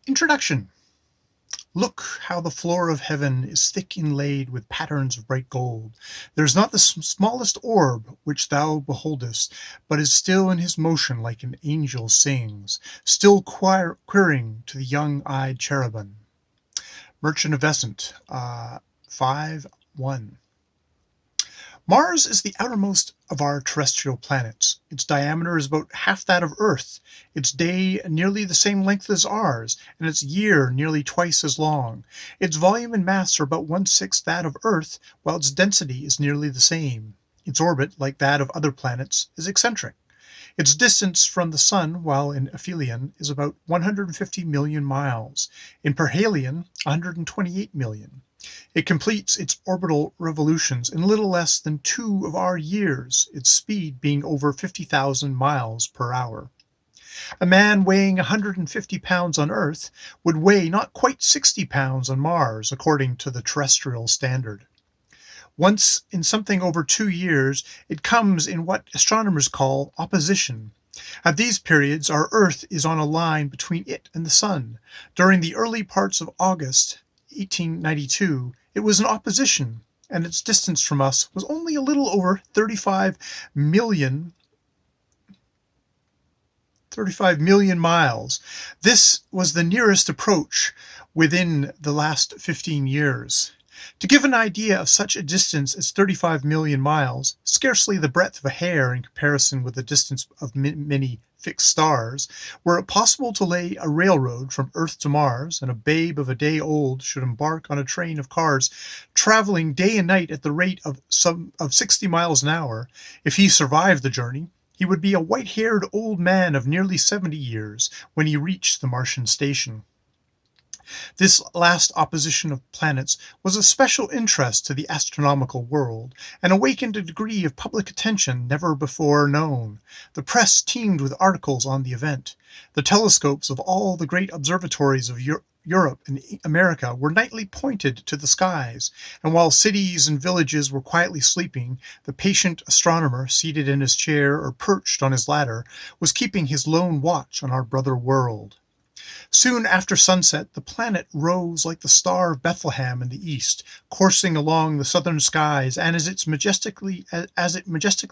Introduction. Look how the floor of heaven is thick inlaid with patterns of bright gold. There is not the smallest orb which thou beholdest, but is still in his motion like an angel sings, still querying to the young-eyed cherubim. Merchant of Vescent, 5:1. Mars is the outermost of our terrestrial planets. Its diameter is about half that of Earth, its day nearly the same length as ours, and its year nearly twice as long. Its volume and mass are about one-sixth that of Earth, while its density is nearly the same. Its orbit, like that of other planets, is eccentric. Its distance from the Sun, while in aphelion, is about 150 million miles. In perihelion, 128 million. It completes its orbital revolutions in little less than 2 of our years, its speed being over 50,000 miles per hour. A man weighing 150 pounds on Earth would weigh not quite 60 pounds on Mars, according to the terrestrial standard. Once in something over 2 years, it comes in what astronomers call opposition. At these periods, our Earth is on a line between it and the Sun. During the early parts of August 1892, it was in opposition, and its distance from us was only a little over 35 million miles. This was the nearest approach within the last 15 years. To give an idea of such a distance as 35 million miles, scarcely the breadth of a hair in comparison with the distance of many fixed stars, were it possible to lay a railroad from Earth to Mars, and a babe of a day old should embark on a train of cars traveling day and night at the rate of 60 miles an hour, if he survived the journey, he would be a white-haired old man of nearly 70 years when he reached the Martian station. This last opposition of planets was of special interest to the astronomical world, and awakened a degree of public attention never before known. The press teemed with articles on the event. The telescopes of all the great observatories of Europe and America were nightly pointed to the skies, and while cities and villages were quietly sleeping, the patient astronomer, seated in his chair or perched on his ladder, was keeping his lone watch on our brother world. Soon after sunset, the planet rose like the star of Bethlehem in the east, coursing along the southern skies, and as it majestically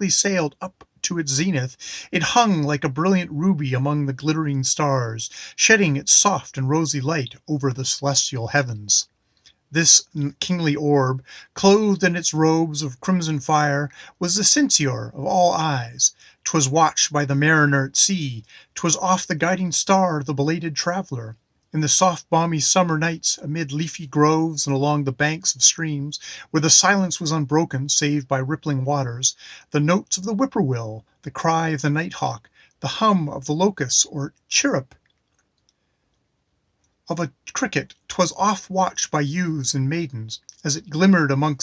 sailed up to its zenith, it hung like a brilliant ruby among the glittering stars, shedding its soft and rosy light over the celestial heavens. This kingly orb, clothed in its robes of crimson fire, was the cincture of all eyes. 'Twas watched by the mariner at sea. 'Twas oft the guiding star of the belated traveler. In the soft balmy summer nights, amid leafy groves and along the banks of streams, where the silence was unbroken save by rippling waters, the notes of the whippoorwill, the cry of the nighthawk, the hum of the locust, or chirrup of a cricket, 'twas oft watched by youths and maidens, as it glimmered among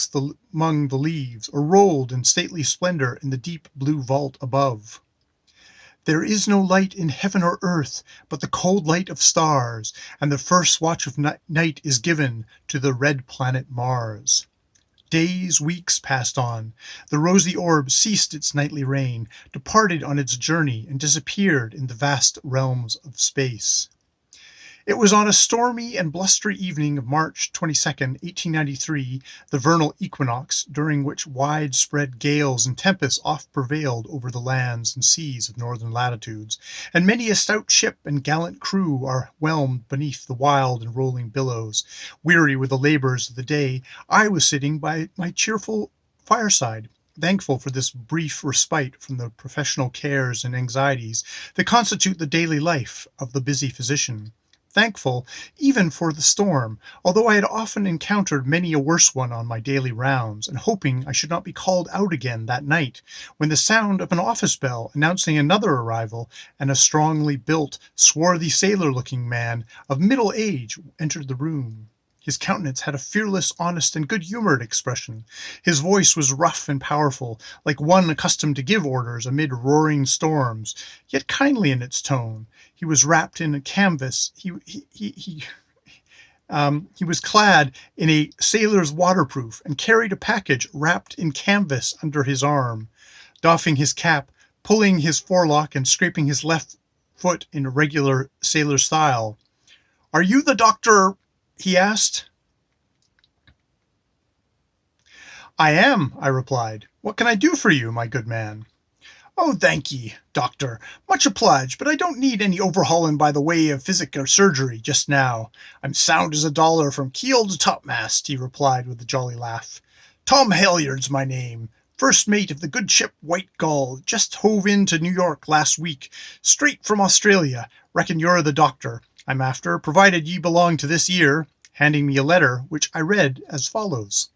the leaves, or rolled in stately splendor in the deep blue vault above. There is no light in heaven or earth but the cold light of stars, and the first watch of night is given to the red planet Mars. Days, weeks passed on. The rosy orb ceased its nightly reign, departed on its journey, and disappeared in the vast realms of space. It was on a stormy and blustery evening of March 22nd, 1893, the vernal equinox, during which widespread gales and tempests oft prevailed over the lands and seas of northern latitudes, and many a stout ship and gallant crew are whelmed beneath the wild and rolling billows. Weary with the labors of the day, I was sitting by my cheerful fireside, thankful for this brief respite from the professional cares and anxieties that constitute the daily life of the busy physician. Thankful even for the storm, although I had often encountered many a worse one on my daily rounds, and hoping I should not be called out again that night, when the sound of an office bell announcing another arrival, and a strongly built, swarthy sailor-looking man of middle age entered the room. His countenance had a fearless, honest, and good-humored expression. His voice was rough and powerful, like one accustomed to give orders amid roaring storms, yet kindly in its tone. He was wrapped in a canvas. He was clad in a sailor's waterproof, and carried a package wrapped in canvas under his arm. Doffing his cap, pulling his forelock, and scraping his left foot in a regular sailor style. "Are you the doctor?" he asked. "I am," I replied. "What can I do for you, my good man?" "Oh, thank ye, doctor. Much obliged, but I don't need any overhauling by the way of physic or surgery just now. I'm sound as a dollar from keel to topmast," he replied with a jolly laugh. "Tom Halyard's my name. First mate of the good ship White Gull. Just hove into New York last week, straight from Australia. Reckon you're the doctor I'm after, provided ye belong to this year," handing me a letter, which I read as follows.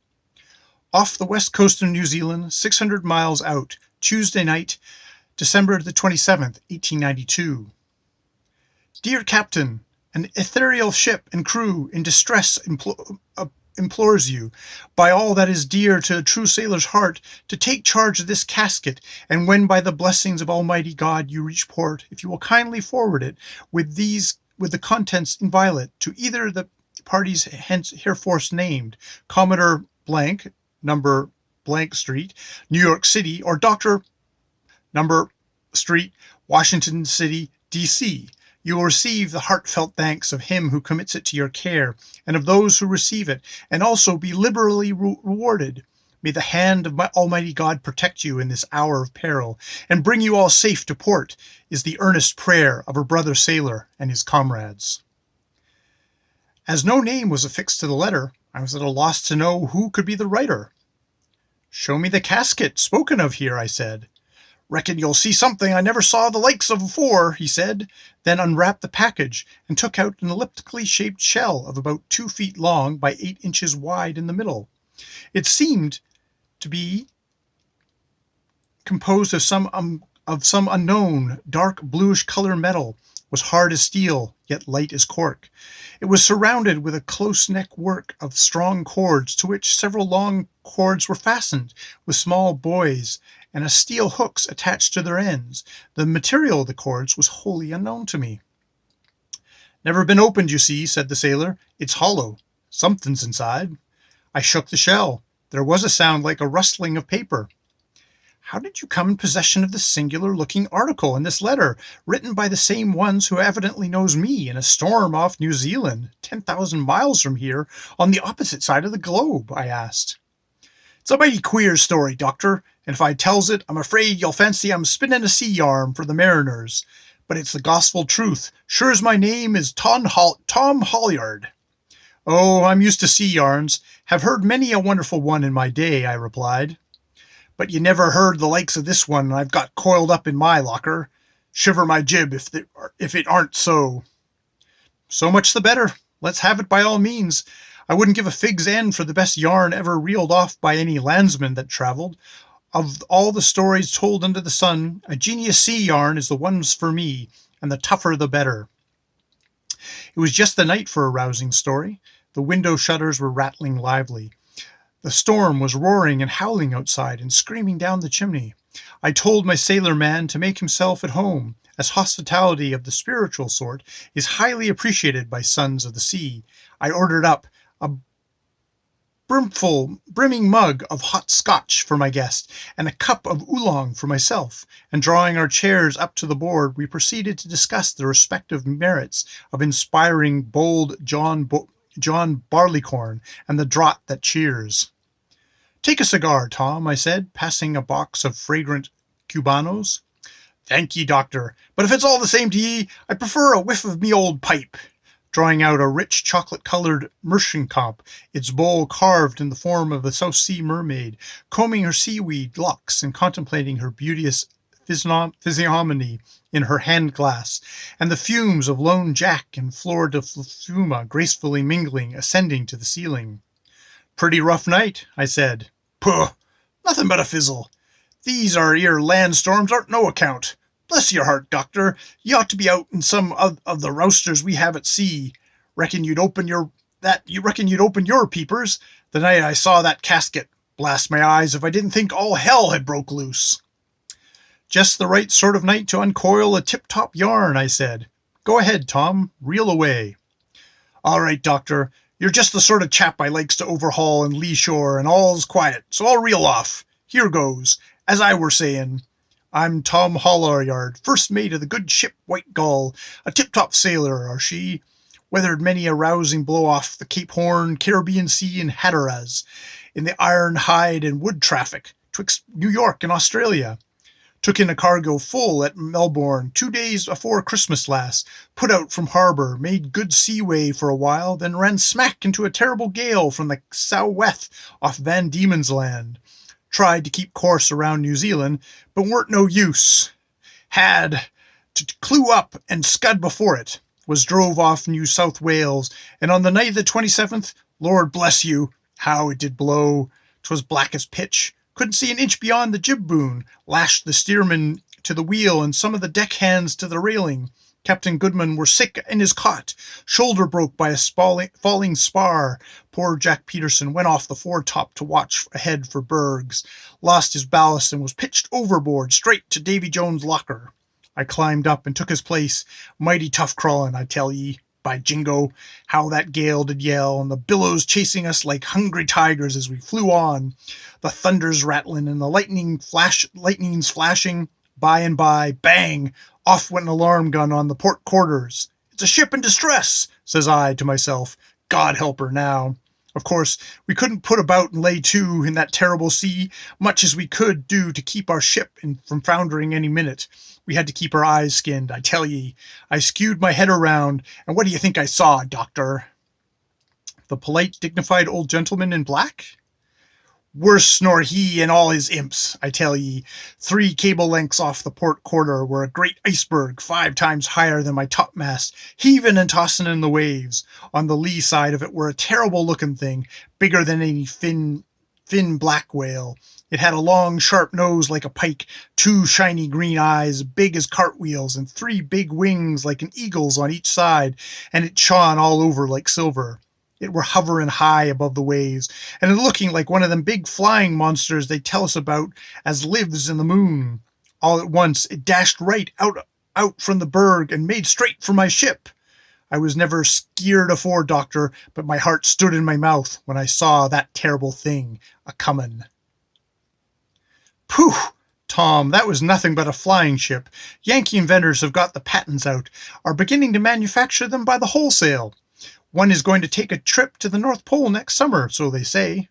"Off the west coast of New Zealand, 600 miles out, Tuesday night, December the 27th, 1892. Dear Captain, an ethereal ship and crew in distress implores you, by all that is dear to a true sailor's heart, to take charge of this casket, and when by the blessings of Almighty God you reach port, if you will kindly forward it with the contents inviolate to either the parties hereforth named, Commodore Blank, number Blank Street, New York City, or Dr. number Street, Washington City, D.C. You will receive the heartfelt thanks of him who commits it to your care, and of those who receive it, and also be liberally rewarded. May the hand of Almighty God protect you in this hour of peril, and bring you all safe to port, is the earnest prayer of a brother sailor and his comrades." As no name was affixed to the letter, I was at a loss to know who could be the writer. "Show me the casket spoken of here," I said. "Reckon you'll see something I never saw the likes of afore," he said, then unwrapped the package and took out an elliptically shaped shell of about 2 feet long by 8 inches wide in the middle. It seemed to be composed of some unknown dark bluish color metal, was hard as steel, yet light as cork. It was surrounded with a close neck work of strong cords, to which several long cords were fastened, with small buoys and steel hooks attached to their ends. The material of the cords was wholly unknown to me. "Never been opened, you see," said the sailor. "It's hollow. Something's inside." I shook the shell. There was a sound like a rustling of paper. "How did you come in possession of this singular-looking article in this letter, written by the same ones who evidently knows me, in a storm off New Zealand, 10,000 miles from here, on the opposite side of the globe?" I asked. "It's a mighty queer story, doctor, and if I tells it, I'm afraid you'll fancy I'm spinning a sea yarn for the mariners. But it's the gospel truth, sure as my name is Tom Halyard." "Oh, I'm used to sea yarns. Have heard many a wonderful one in my day," I replied. "But you never heard the likes of this one I've got coiled up in my locker. Shiver my jib if it aren't so." "So much the better. Let's have it by all means. I wouldn't give a fig's end for the best yarn ever reeled off by any landsman that travelled. Of all the stories told under the sun, a genius sea yarn is the one for me, and the tougher the better." It was just the night for a rousing story. The window shutters were rattling lively. The storm was roaring and howling outside and screaming down the chimney. I told my sailor man to make himself at home, as hospitality of the spiritual sort is highly appreciated by sons of the sea. I ordered up a brimming mug of hot Scotch for my guest, and a cup of oolong for myself, and drawing our chairs up to the board, we proceeded to discuss the respective merits of inspiring bold John Barleycorn and the draught that cheers. "Take a cigar, Tom," I said, passing a box of fragrant Cubanos. "Thank ye, doctor, but if it's all the same to ye, I prefer a whiff of me old pipe," drawing out a rich chocolate-colored Märchenkamp, its bowl carved in the form of a South Sea mermaid, combing her seaweed locks and contemplating her beauteous physiognomy in her hand-glass, and the fumes of Lone Jack and Flor de Fuma gracefully mingling, ascending to the ceiling. "Pretty rough night," I said. "Pooh! Nothing but a fizzle. These are 'ere land storms aren't no account. Bless your heart, doctor, you ought to be out in some of the rousters we have at sea. Reckon you'd open your peepers the night I saw that casket. Blast my eyes if I didn't think all hell had broke loose." "Just the right sort of night to uncoil a tip-top yarn," I said. "Go ahead, Tom, reel away." "All right, doctor. You're just the sort of chap I likes to overhaul in lee shore, and all's quiet, so I'll reel off. Here goes. As I were saying, I'm Tom Halyard, first mate of the good ship White Gull, a tip-top sailor, are she. weathered many a rousing blow off the Cape Horn, Caribbean Sea, and Hatteras, in the iron, hide, and wood traffic, twixt New York and Australia. Took in a cargo full at Melbourne 2 days afore Christmas last, put out from harbour, made good seaway for a while, then ran smack into a terrible gale from the sou'west off Van Diemen's Land. Tried to keep course around New Zealand, but weren't no use. Had to clew up and scud before it. Was drove off New South Wales, and on the night of the 27th, Lord bless you, how it did blow. 'Twas black as pitch. Couldn't see an inch beyond the jib boom, lashed the steersman to the wheel and some of the deckhands to the railing. Captain Goodman were sick in his cot, shoulder broke by a falling spar. Poor Jack Peterson went off the foretop to watch ahead for bergs, lost his ballast and was pitched overboard straight to Davy Jones' locker. I climbed up and took his place. Mighty tough crawling, I tell ye. By jingo, how that gale did yell, and the billows chasing us like hungry tigers as we flew on, the thunders rattling and the lightnings flashing. By and by, bang, off went an alarm gun on the port quarters. It's a ship in distress, says I to myself. God help her now. Of course, we couldn't put about and lay to in that terrible sea, much as we could do to keep our ship from foundering any minute. We had to keep our eyes skinned, I tell ye. I skewed my head around, and what do you think I saw, Doctor? The polite, dignified old gentleman in black? Worse nor he and all his imps, I tell ye. 3 cable lengths off the port quarter were a great iceberg 5 times higher than my topmast, heaving and tossing in the waves. On the lee side of it were a terrible-looking thing, bigger than any fin black whale. It had a long, sharp nose like a pike, 2 shiny green eyes, big as cartwheels, and 3 big wings like an eagle's on each side, and it shone all over like silver. It were hovering high above the waves, and looking like one of them big flying monsters they tell us about as lives in the moon. All at once it dashed right out from the berg and made straight for my ship. I was never skeered afore, Doctor, but my heart stood in my mouth when I saw that terrible thing a-comin'. Pooh, Tom, that was nothing but a flying ship. Yankee inventors have got the patents out, are beginning to manufacture them by the wholesale. One is going to take a trip to the North Pole next summer, so they say.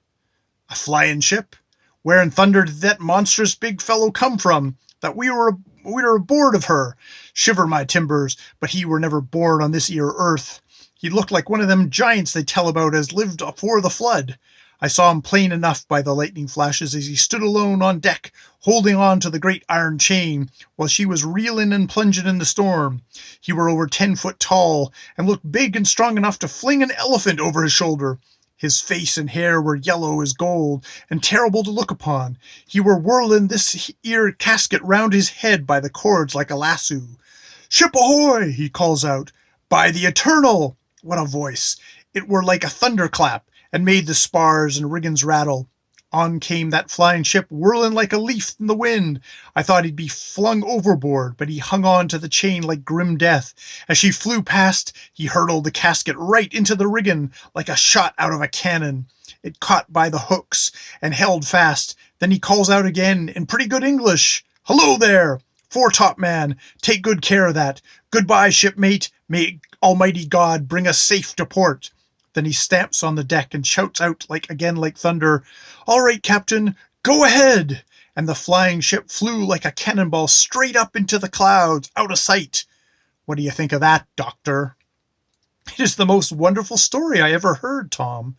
A flying ship? Where in thunder did that monstrous big fellow come from, that we were aboard of her? Shiver my timbers, but he were never born on this 'ere earth. He looked like one of them giants they tell about as lived afore the flood. I saw him plain enough by the lightning flashes as he stood alone on deck, holding on to the great iron chain, while she was reeling and plunging in the storm. He were over 10 foot tall, and looked big and strong enough to fling an elephant over his shoulder. His face and hair were yellow as gold, and terrible to look upon. He were whirling this 'ere casket round his head by the cords like a lasso. "Ship ahoy!" he calls out. "By the Eternal!" What a voice! It were like a thunderclap, and made the spars and riggins rattle. On came that flying ship, whirling like a leaf in the wind. I thought he'd be flung overboard, but he hung on to the chain like grim death. As she flew past, he hurled the casket right into the riggin, like a shot out of a cannon. It caught by the hooks and held fast. Then he calls out again in pretty good English, "Hello there! Foretop man, take good care of that. Goodbye, shipmate. May Almighty God bring us safe to port." Then he stamps on the deck and shouts out like thunder, "All right, Captain, go ahead!" And the flying ship flew like a cannonball straight up into the clouds, out of sight. What do you think of that, Doctor? It is the most wonderful story I ever heard, Tom.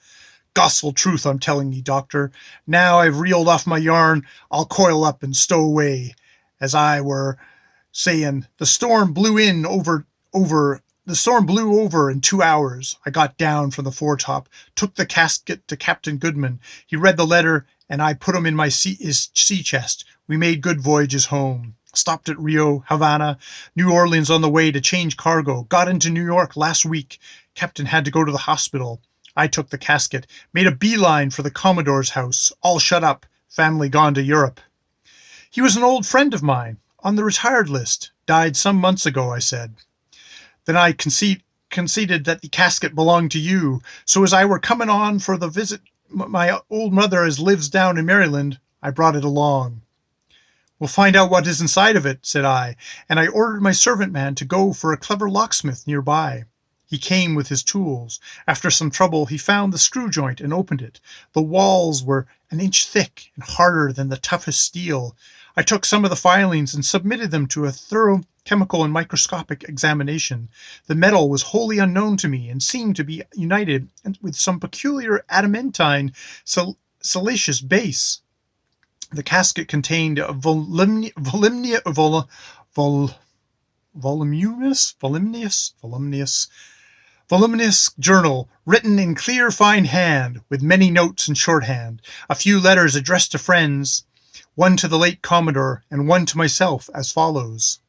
Gospel truth, I'm telling you, Doctor. Now I've reeled off my yarn, I'll coil up and stow away. As I were saying, the storm blew over in 2 hours. I got down from the foretop, took the casket to Captain Goodman. He read the letter, and I put him in his sea chest. We made good voyages home. Stopped at Rio, Havana, New Orleans on the way to change cargo. Got into New York last week. Captain had to go to the hospital. I took the casket, made a beeline for the Commodore's house, all shut up, family gone to Europe. He was an old friend of mine, on the retired list. Died some months ago, I said. Then I conceded that the casket belonged to you, so as I were coming on for the visit my old mother as lives down in Maryland, I brought it along. We'll find out what is inside of it, said I, and I ordered my servant man to go for a clever locksmith nearby. He came with his tools. After some trouble, he found the screw joint and opened it. The walls were an inch thick and harder than the toughest steel. I took some of the filings and submitted them to a thorough chemical and microscopic examination. The metal was wholly unknown to me and seemed to be united with some peculiar adamantine siliceous base. The casket contained a voluminous journal written in clear, fine hand, with many notes in shorthand, a few letters addressed to friends, one to the late Commodore and one to myself, as follows.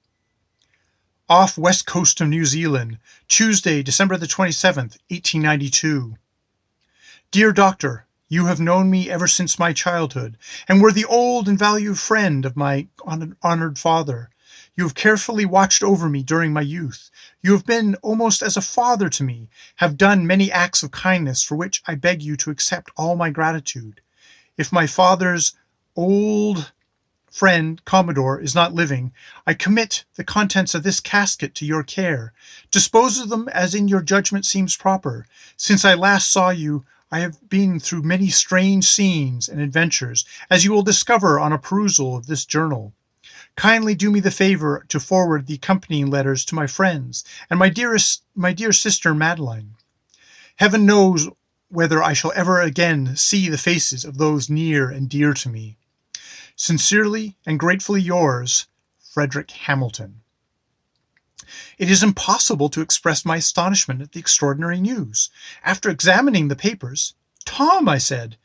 Off west coast of New Zealand, Tuesday, December the 27th, 1892. Dear Doctor, you have known me ever since my childhood, and were the old and valued friend of my honored father. You have carefully watched over me during my youth. You have been almost as a father to me, have done many acts of kindness for which I beg you to accept all my gratitude. If my father's old friend, Commodore, is not living, I commit the contents of this casket to your care. Dispose of them as in your judgment seems proper. Since I last saw you, I have been through many strange scenes and adventures, as you will discover on a perusal of this journal. Kindly do me the favor to forward the accompanying letters to my friends and my dear sister Madeline. Heaven knows whether I shall ever again see the faces of those near and dear to me. Sincerely and gratefully yours, Frederick Hamilton. It is impossible to express my astonishment at the extraordinary news. After examining the papers, Tom, I said,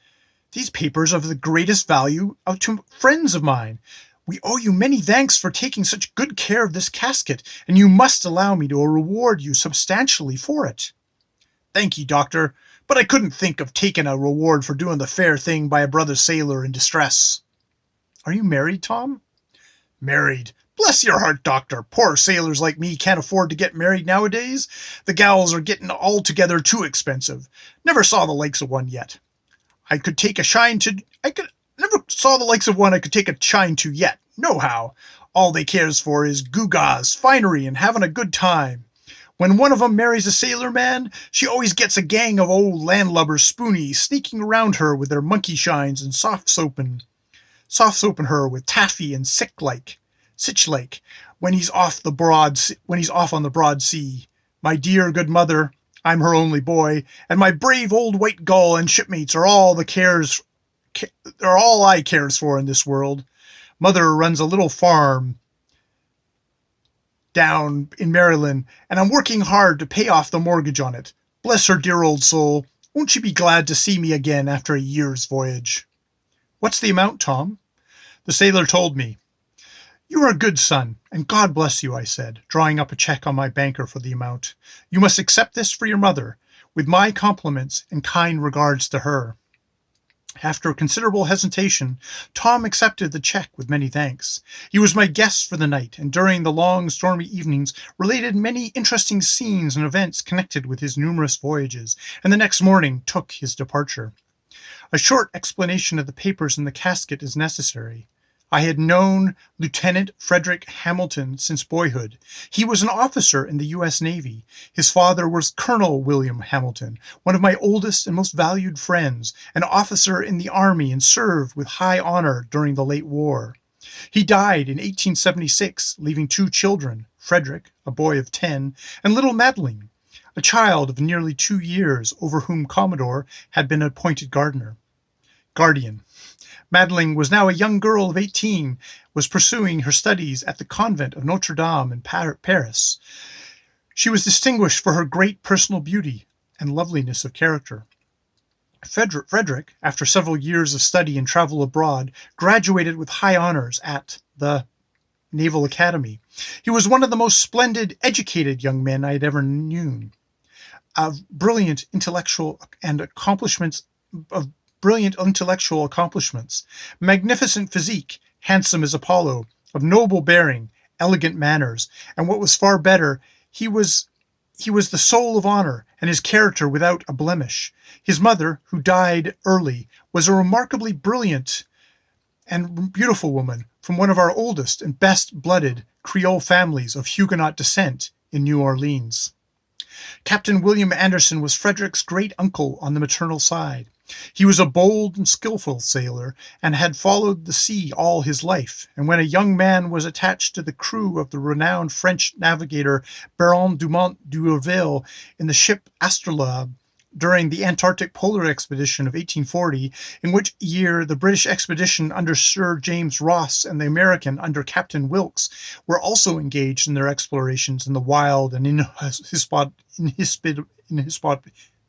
these papers are of the greatest value to friends of mine. We owe you many thanks for taking such good care of this casket, and you must allow me to reward you substantially for it. Thank ye, Doctor, but I couldn't think of taking a reward for doing the fair thing by a brother sailor in distress. Are you married, Tom? Married? Bless your heart, Doctor. Poor sailors like me can't afford to get married nowadays. The gals are getting altogether too expensive. Never saw the likes of one yet. Never saw the likes of one I could take a shine to yet, nohow. All they cares for is gewgaws, finery, and having a good time. When one of 'em marries a sailor man, she always gets a gang of old landlubbers spoonies sneaking around her with their monkey shines and soft soaping her with taffy and sitch-like, when he's off on the broad sea. My dear good mother, I'm her only boy, and my brave old white gull and shipmates are all I cares for in this world. Mother runs a little farm down in Maryland, and I'm working hard to pay off the mortgage on it. Bless her dear old soul. Won't she be glad to see me again after a year's voyage? What's the amount, Tom? The sailor told me. You are a good son, and God bless you, I said, drawing up a check on my banker for the amount. You must accept this for your mother, with my compliments and kind regards to her. After a considerable hesitation, Tom accepted the check with many thanks. He was my guest for the night, and during the long, stormy evenings related many interesting scenes and events connected with his numerous voyages, and the next morning took his departure. A short explanation of the papers in the casket is necessary. I had known Lieutenant Frederick Hamilton since boyhood. He was an officer in the U.S. Navy. His father was Colonel William Hamilton, one of my oldest and most valued friends, an officer in the Army and served with high honor during the late war. He died in 1876, leaving two children, Frederick, a boy of 10, and little Madeline, a child of nearly 2 years, over whom Commodore had been appointed guardian. Madeline was now a young girl of 18, was pursuing her studies at the convent of Notre Dame in Paris. She was distinguished for her great personal beauty and loveliness of character. Frederick, after several years of study and travel abroad, graduated with high honors at the Naval Academy. He was one of the most splendid, educated young men I had ever known. Brilliant intellectual accomplishments, magnificent physique, handsome as Apollo, of noble bearing, elegant manners, and what was far better, he was the soul of honor, and his character without a blemish. His mother, who died early, was a remarkably brilliant and beautiful woman from one of our oldest and best-blooded Creole families of Huguenot descent in New Orleans. Captain William Anderson was Frederick's great uncle on the maternal side. He was a bold and skillful sailor, and had followed the sea all his life, and when a young man was attached to the crew of the renowned French navigator Baron Dumont d'Urville in the ship Astrolabe during the Antarctic Polar Expedition of 1840, in which year the British expedition under Sir James Ross and the American under Captain Wilkes were also engaged in their explorations in the wild and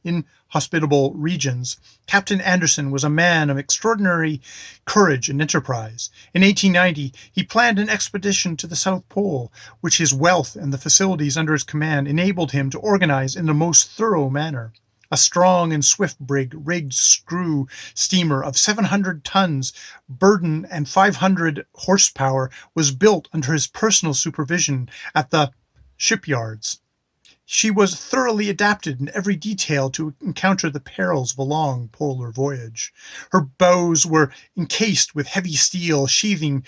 inhospitable regions. Captain Anderson was a man of extraordinary courage and enterprise. In 1890, he planned an expedition to the South Pole, which his wealth and the facilities under his command enabled him to organize in the most thorough manner. A strong and swift rigged screw steamer of 700 tons burden and 500 horsepower was built under his personal supervision at the shipyards. She was thoroughly adapted in every detail to encounter the perils of a long polar voyage. Her bows were encased with heavy steel sheathing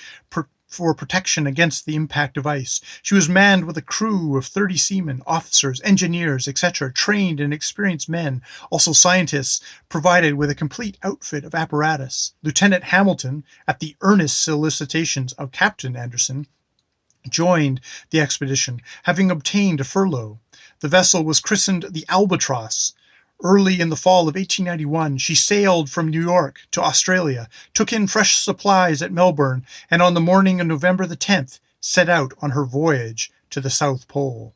for protection against the impact of ice. She was manned with a crew of 30 seamen, officers, engineers, etc., trained and experienced men, also scientists, provided with a complete outfit of apparatus. Lieutenant Hamilton, at the earnest solicitations of Captain Anderson, joined the expedition, having obtained a furlough. The vessel was christened the Albatross. Early in the fall of 1891, she sailed from New York to Australia, took in fresh supplies at Melbourne, and on the morning of November the 10th, set out on her voyage to the South Pole.